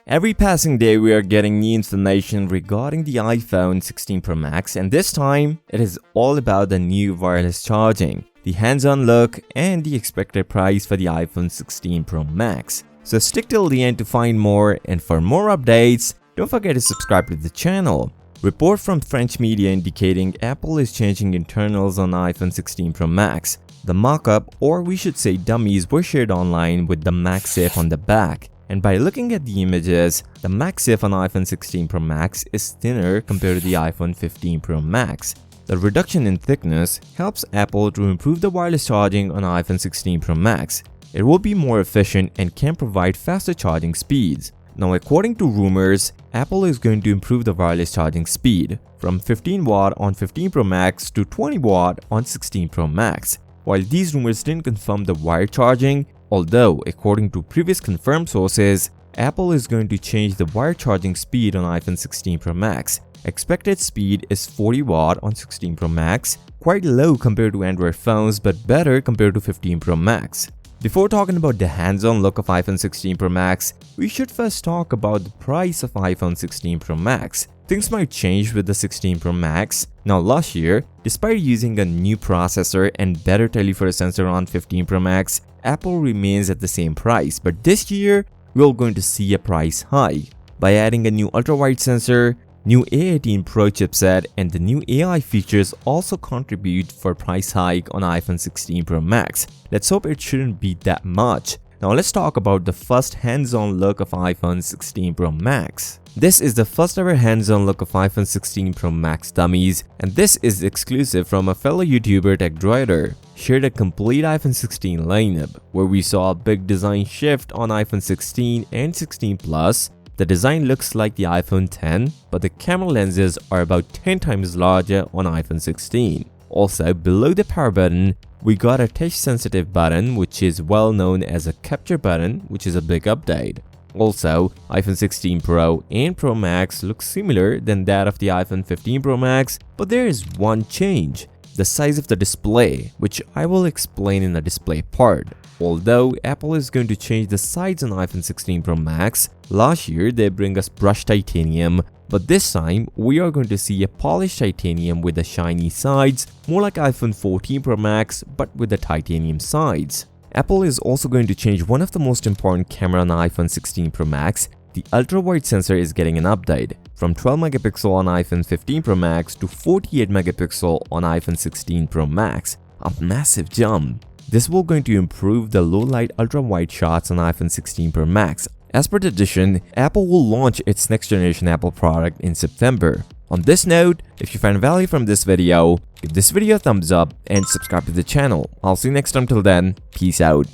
Every passing day we are getting new information regarding the iPhone 16 Pro Max, and this time it is all about the new wireless charging, the hands-on look and the expected price for the iPhone 16 Pro Max. So stick till the end to find more, and for more updates, don't forget to subscribe to the channel. Report from French media indicating Apple is changing internals on iPhone 16 Pro Max. The mock-up, or we should say dummies, were shared online with the MagSafe on the back. And by looking at the images, the MagSafe on iPhone 16 Pro Max is thinner compared to the iPhone 15 Pro Max. The reduction in thickness helps Apple to improve the wireless charging on iPhone 16 Pro Max. It will be more efficient and can provide faster charging speeds. Now, according to rumors, Apple is going to improve the wireless charging speed from 15 watt on 15 Pro Max to 20 watt on 16 Pro Max. While these rumors didn't confirm the wired charging, although according to previous confirmed sources, Apple is going to change the wired charging speed on iPhone 16 Pro Max. Expected speed is 40 watt on 16 Pro Max, quite low compared to Android phones but better compared to 15 Pro Max. Before talking about the hands-on look of iPhone 16 Pro Max, we should first talk about the price of iPhone 16 Pro Max. Things might change with the 16 Pro Max. Now, last year, despite using a new processor and better telephoto sensor on 15 Pro Max, Apple remains at the same price. But this year, we're going to see a price hike. By adding a new ultra-wide sensor, new A18 Pro chipset, and the new AI features also contribute for price hike on iPhone 16 Pro Max. Let's hope it shouldn't be that much. Now let's talk about the first hands-on look of iPhone 16 Pro Max. This is the first ever hands-on look of iPhone 16 Pro Max dummies, and this is exclusive from a fellow YouTuber TechDroider. Shared a complete iPhone 16 lineup, where we saw a big design shift on iPhone 16 and 16 Plus. The design looks like the iPhone 10, but the camera lenses are about 10 times larger on iPhone 16. Also, below the power button, we got a touch-sensitive button, which is well known as a capture button, which is a big update. Also, iPhone 16 Pro and Pro Max look similar than that of the iPhone 15 Pro Max, but there is one change: the size of the display, which I will explain in the display part. Although Apple is going to change the sides on iPhone 16 Pro Max, last year they bring us brushed titanium, but this time we are going to see a polished titanium with the shiny sides, more like iPhone 14 Pro Max but with the titanium sides. Apple is also going to change one of the most important camera on iPhone 16 Pro Max. The ultra-wide sensor is getting an update from 12 megapixel on iPhone 15 Pro Max to 48 megapixel on iPhone 16 Pro Max, a massive jump. This will going to improve the low-light ultra-wide shots on iPhone 16 Pro Max. As per tradition, Apple will launch its next-generation Apple product in September. On this note, if you find value from this video, give this video a thumbs up and subscribe to the channel. I'll see you next time. Till then, peace out.